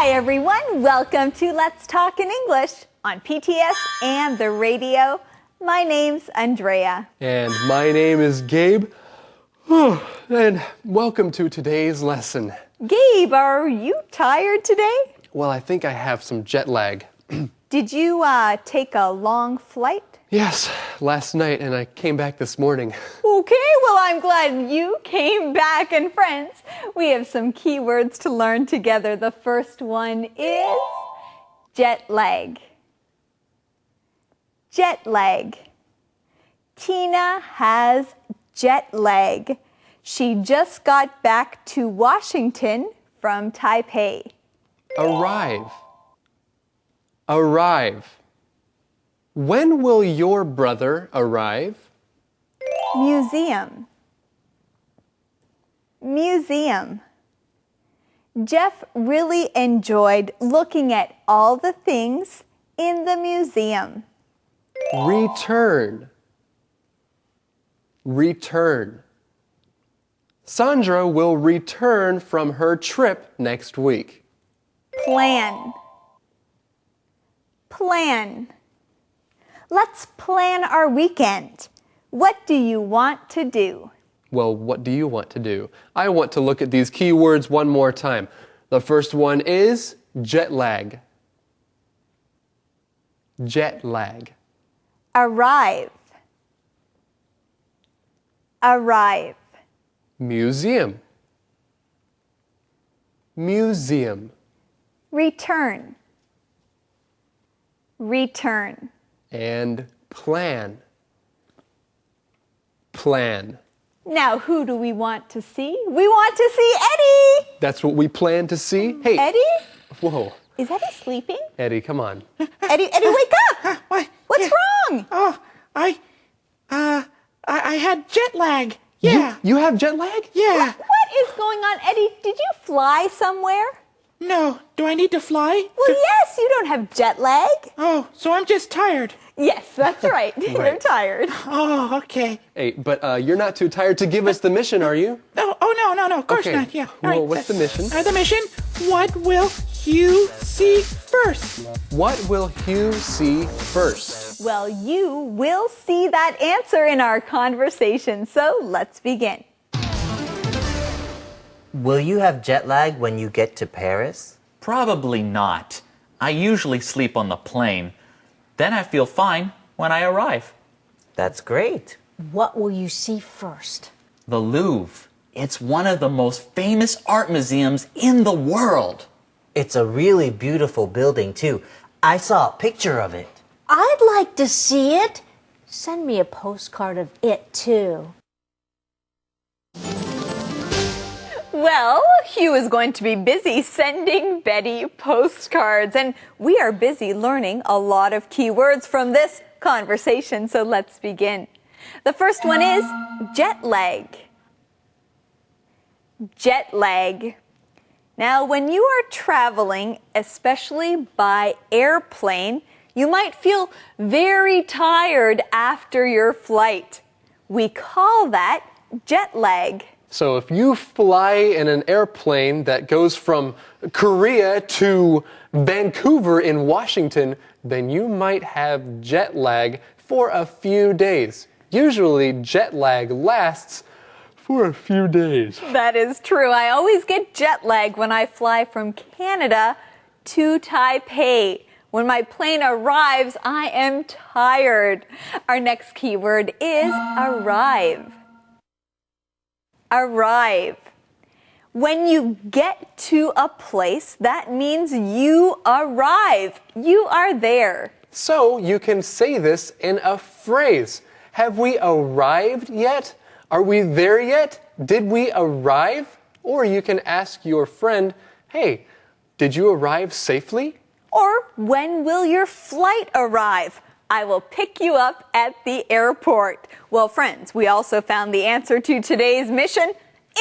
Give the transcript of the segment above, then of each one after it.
Hi everyone, welcome to Let's Talk in English on PTS and the radio. My name's Andrea. And my name is Gabe. And welcome to today's lesson. Gabe, are you tired today? Well, I think I have some jet lag. Did you take a long flight? Yes, last night, and I came back this morning. Okay, well, I'm glad you came back. And friends, we have some keywords to learn together. The first one is jet lag. Jet lag. Tina has jet lag. She just got back to Washington from Taipei. Arrive. Arrive. When will your brother arrive? Museum. Museum. Jeff really enjoyed looking at all the things in the museum. Return. Return. Sandra will return from her trip next week. Plan. Plan. Let's plan our weekend. What do you want to do? Well, what do you want to do? I want to look at these keywords one more time. The first one is jet lag. Jet lag. Arrive. Arrive. Museum. Museum. Return. Return. And plan. Plan. Now, who do we want to see? We want to see Eddie! That's what we plan to see? Hey. Eddie? Whoa. Is Eddie sleeping? Eddie, come on. Eddie, wake up! What? What's wrong? Oh, I had jet lag. Yeah. You have jet lag? Yeah. What is going on, Eddie? Did you fly somewhere? No. Do I need to fly? Well, yes, you don't have jet lag. Oh, so I'm just tired. Yes, that's right. You're tired. Oh, okay. Hey, but you're not too tired to give us the mission, are you? Oh, no, of course Okay. not. Yeah. Well, what's the mission? The mission, what will Hugh see first? What will Hugh see first? Well, you will see that answer in our conversation, so let's begin. Will you have jet lag when you get to Paris? Probably not. I usually sleep on the plane. Then I feel fine when I arrive. That's great. What will you see first? The Louvre. It's one of the most famous art museums in the world. It's a really beautiful building, too. I saw a picture of it. I'd like to see it. Send me a postcard of it, too. Well, Hugh is going to be busy sending Betty postcards, and we are busy learning a lot of keywords from this conversation, so let's begin. The first one is jet lag. Jet lag. Now, when you are traveling, especially by airplane, you might feel very tired after your flight. We call that jet lag. So if you fly in an airplane that goes from Korea to Vancouver in Washington, then you might have jet lag for a few days. Usually jet lag lasts for a few days. That is true. I always get jet lag when I fly from Canada to Taipei. When my plane arrives, I am tired. Our next keyword is arrive. Arrive. When you get to a place, that means you arrive. You are there. So you can say this in a phrase. Have we arrived yet? Are we there yet? Did we arrive? Or you can ask your friend, hey, did you arrive safely? Or when will your flight arrive? I will pick you up at the airport. Well, friends, we also found the answer to today's mission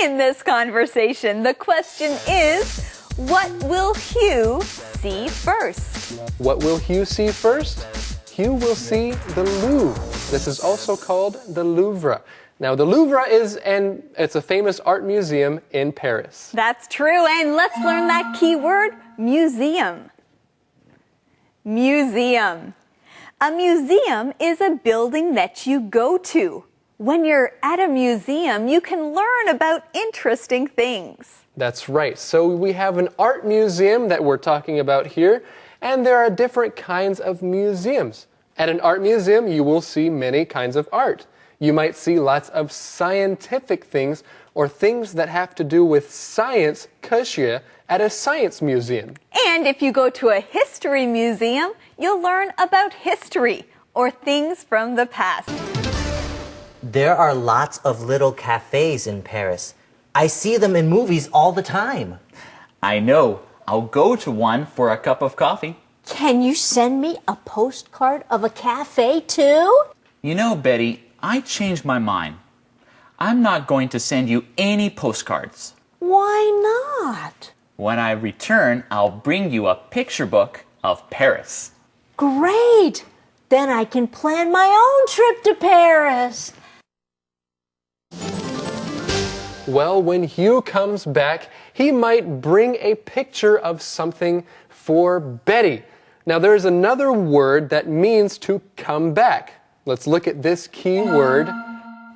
in this conversation. The question is, what will Hugh see first? What will Hugh see first? Hugh will see the Louvre. This is also called the Louvre. Now, the Louvre it's a famous art museum in Paris. That's true, and let's learn that keyword museum. Museum. A museum is a building that you go to. When you're at a museum, you can learn about interesting things. That's right. So we have an art museum that we're talking about here, and there are different kinds of museums. At an art museum, you will see many kinds of art. You might see lots of scientific things or things that have to do with science, 科学, at a science museum. And if you go to a history museum, you'll learn about history or things from the past. There are lots of little cafes in Paris. I see them in movies all the time. I know. I'll go to one for a cup of coffee. Can you send me a postcard of a cafe too? You know, Betty, I changed my mind. I'm not going to send you any postcards. Why not? When I return, I'll bring you a picture book of Paris. Great! Then I can plan my own trip to Paris. Well, when Hugh comes back, he might bring a picture of something for Betty. Now, there's another word that means to come back. Let's look at this key word,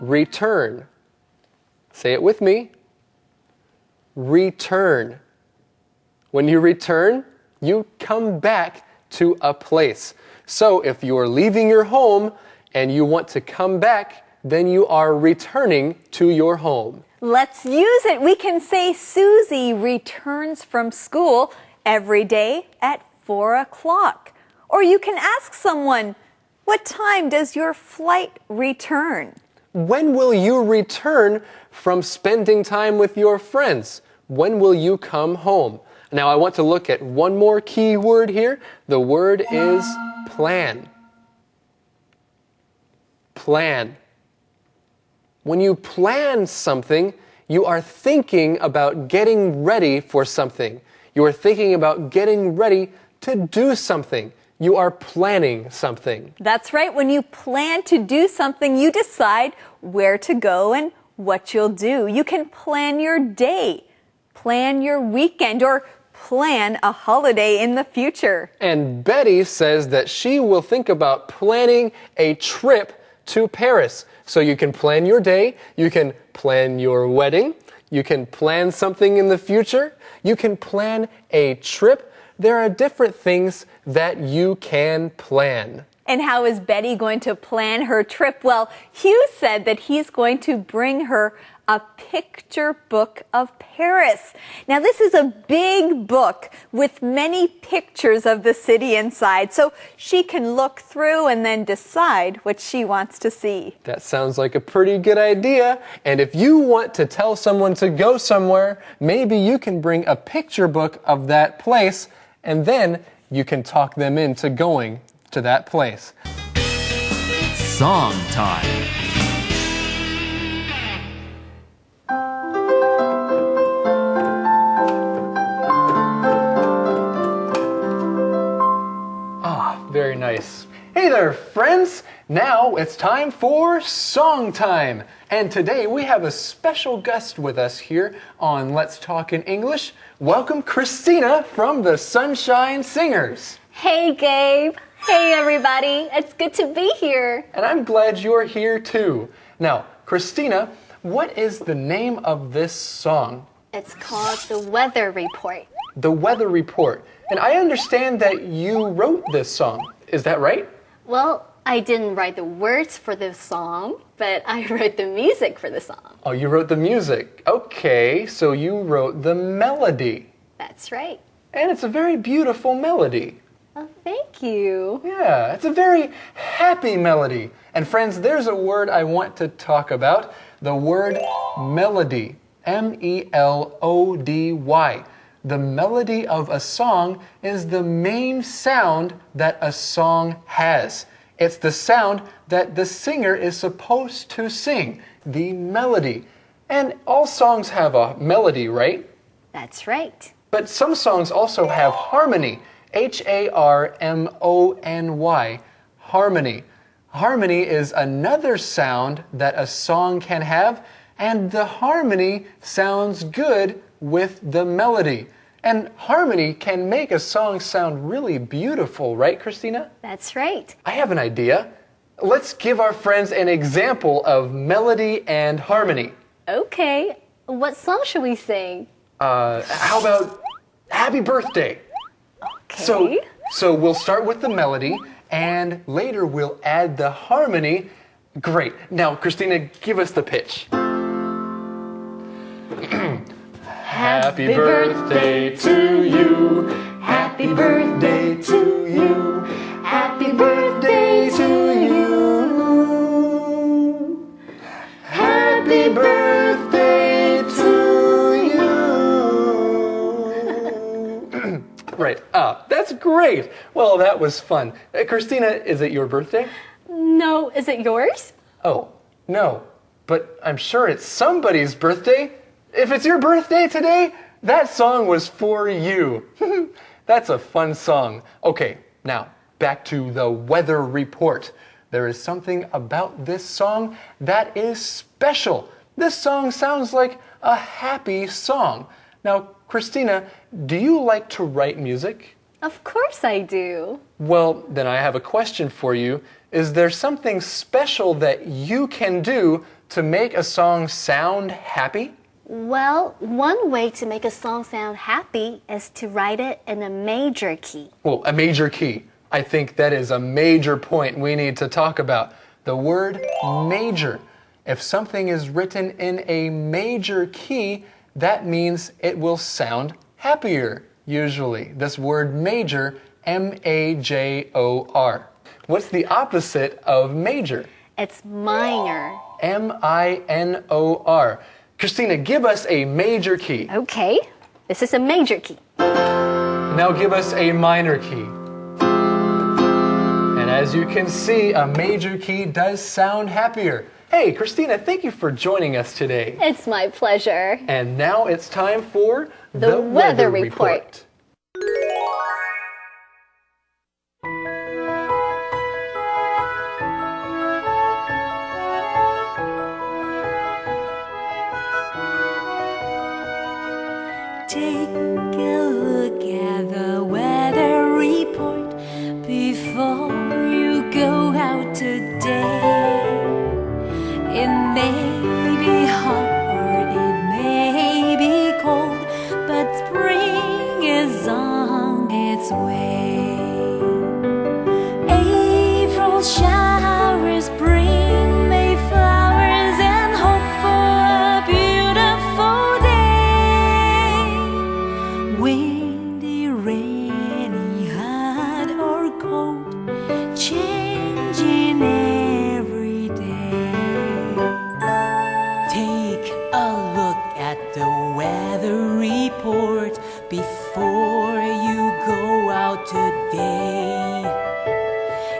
return. Say it with me. Return. When you return, you come back to a place. So if you're leaving your home and you want to come back, then you are returning to your home. Let's use it. We can say Susie returns from school every day at 4 o'clock. Or you can ask someone, what time does your flight return? When will you return from spending time with your friends? When will you come home? Now I want to look at one more key word here. The word is plan. Plan. When you plan something, you are thinking about getting ready for something. You are thinking about getting ready to do something. You are planning something. That's right. When you plan to do something, you decide where to go and what you'll do. You can plan your day, plan your weekend, or plan a holiday in the future. And Betty says that she will think about planning a trip to Paris. So you can plan your day, you can plan your wedding, you can plan something in the future, you can plan a trip. There are different things that you can plan. And how is Betty going to plan her trip? Well, Hugh said that he's going to bring her a picture book of Paris. Now, this is a big book with many pictures of the city inside, so she can look through and then decide what she wants to see. That sounds like a pretty good idea. And if you want to tell someone to go somewhere, maybe you can bring a picture book of that place, and then you can talk them into going to that place. Song time. Very nice. Hey there, friends! Now it's time for Song Time. And today we have a special guest with us here on Let's Talk in English. Welcome, Christina from the Sunshine Singers. Hey, Gabe. Hey, everybody. It's good to be here. And I'm glad you're here too. Now, Christina, what is the name of this song? It's called The Weather Report. The Weather Report. And I understand that you wrote this song. Is that right? Well, I didn't write the words for this song, but I wrote the music for the song. Oh, you wrote the music. Okay, so you wrote the melody. That's right. And it's a very beautiful melody. Oh, thank you. Yeah, it's a very happy melody. And friends, there's a word I want to talk about. The word melody. M-E-L-O-D-Y. The melody of a song is the main sound that a song has. It's the sound that the singer is supposed to sing, the melody. And all songs have a melody, right? That's right. But some songs also have harmony, H-A-R-M-O-N-Y, harmony. Harmony is another sound that a song can have, and the harmony sounds good with the melody. And harmony can make a song sound really beautiful, right, Christina? That's right. I have an idea. Let's give our friends an example of melody and harmony. Okay. What song should we sing? How about Happy Birthday? Okay. So we'll start with the melody, and later we'll add the harmony. Great. Now, Christina, give us the pitch. Happy birthday to you. Happy birthday to you. Happy birthday to you. Happy birthday to you. Right. That's great. Well, that was fun. Christina, is it your birthday? No, is it yours? Oh, no. But I'm sure it's somebody's birthday. If it's your birthday today, that song was for you. That's a fun song. Okay, now back to the weather report. There is something about this song that is special. This song sounds like a happy song. Now, Christina, do you like to write music? Of course I do. Well, then I have a question for you. Is there something special that you can do to make a song sound happy? Well, one way to make a song sound happy is to write it in a major key. Well, a major key. I think that is a major point we need to talk about. The word major. If something is written in a major key, that means it will sound happier, usually. This word major, M-A-J-O-R. What's the opposite of major? It's minor. M-I-N-O-R. Christina, give us a major key. Okay, this is a major key. Now give us a minor key. And as you can see, a major key does sound happier. Hey, Christina, thank you for joining us today. It's my pleasure. And now it's time for The Weather Report. Take a look at the weather report before you go out today. It may be hot or it may be cold, but spring is on its way. April showers bring May flowers and hope for a beautiful day. Windy, rainy, hot or cold, changing every day. Take a look at the weather report before you go out today.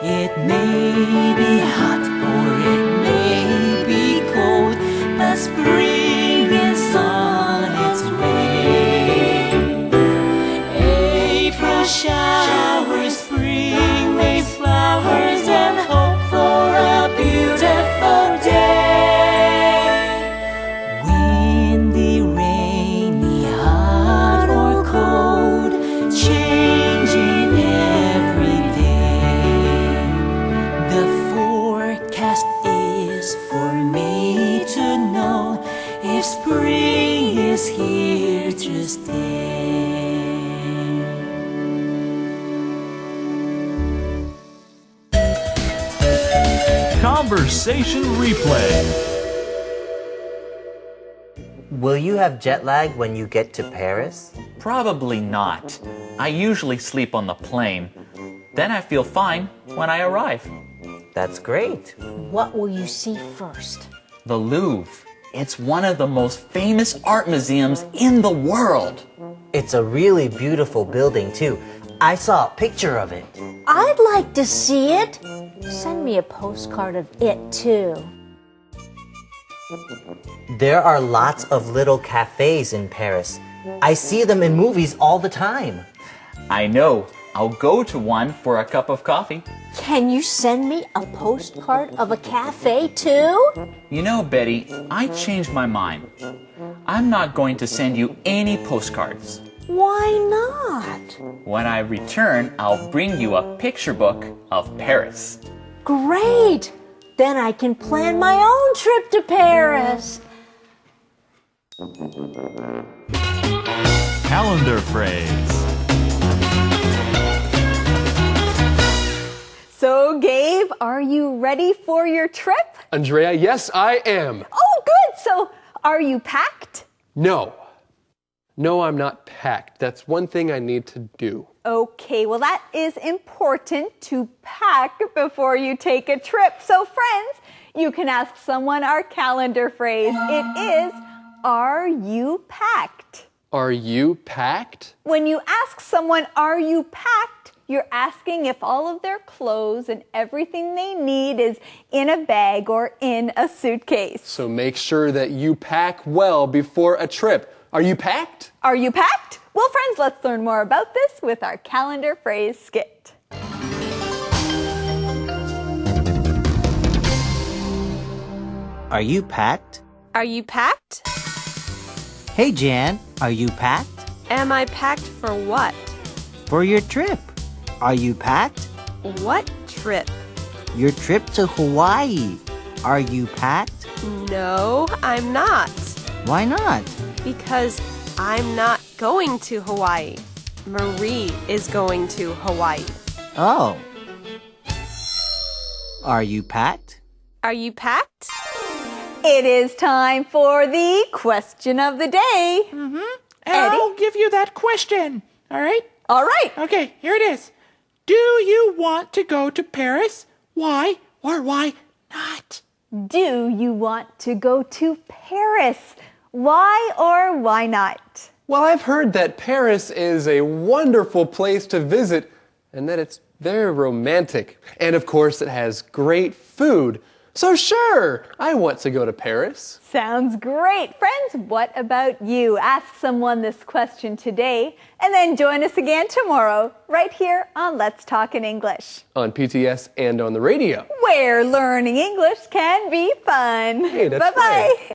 It may be hot or it may be cold, but spring is on its way. April showers bring May flowers and hope for a beautiful day. Windy, rainy, hot or cold, changing every day. The forecast is for me to know if spring is here to stay. Conversation replay. Will you have jet lag when you get to Paris? Probably not. I usually sleep on the plane. Then I feel fine when I arrive. That's great. What will you see first? The Louvre. It's one of the most famous art museums in the world. It's a really beautiful building, too. I saw a picture of it. I'd like to see it. Send me a postcard of it, too. There are lots of little cafes in Paris. I see them in movies all the time. I know. I'll go to one for a cup of coffee. Can you send me a postcard of a cafe, too? You know, Betty, I changed my mind. I'm not going to send you any postcards. Why not? When I return, I'll bring you a picture book of Paris. Great! Then I can plan my own trip to Paris. Calendar phrase. So, Gabe, are you ready for your trip? Andrea, yes, I am. Oh, good. So, are you packed? No. No, I'm not packed. That's one thing I need to do. Okay, well, that is important to pack before you take a trip. So, friends, you can ask someone our calendar phrase. It is, are you packed? Are you packed? When you ask someone, are you packed, you're asking if all of their clothes and everything they need is in a bag or in a suitcase. So make sure that you pack well before a trip. Are you packed? Are you packed? Well, friends, let's learn more about this with our calendar phrase skit. Are you packed? Are you packed? Hey, Jan, are you packed? Am I packed for what? For your trip. Are you packed? What trip? Your trip to Hawaii. Are you packed? No, I'm not. Why not? Because I'm not going to Hawaii. Marie is going to Hawaii. Oh. Are you packed? Are you packed? It is time for the question of the day. And Eddie? I'll give you that question. All right? All right. Okay, here it is. Do you want to go to Paris? Why or why not? Do you want to go to Paris? Why or why not? Well, I've heard that Paris is a wonderful place to visit and that it's very romantic. And of course, it has great food. So sure, I want to go to Paris. Sounds great. Friends, what about you? Ask someone this question today and then join us again tomorrow right here on Let's Talk in English, On PTS and on the radio. where learning English can be fun. Hey, that's Bye-bye. right.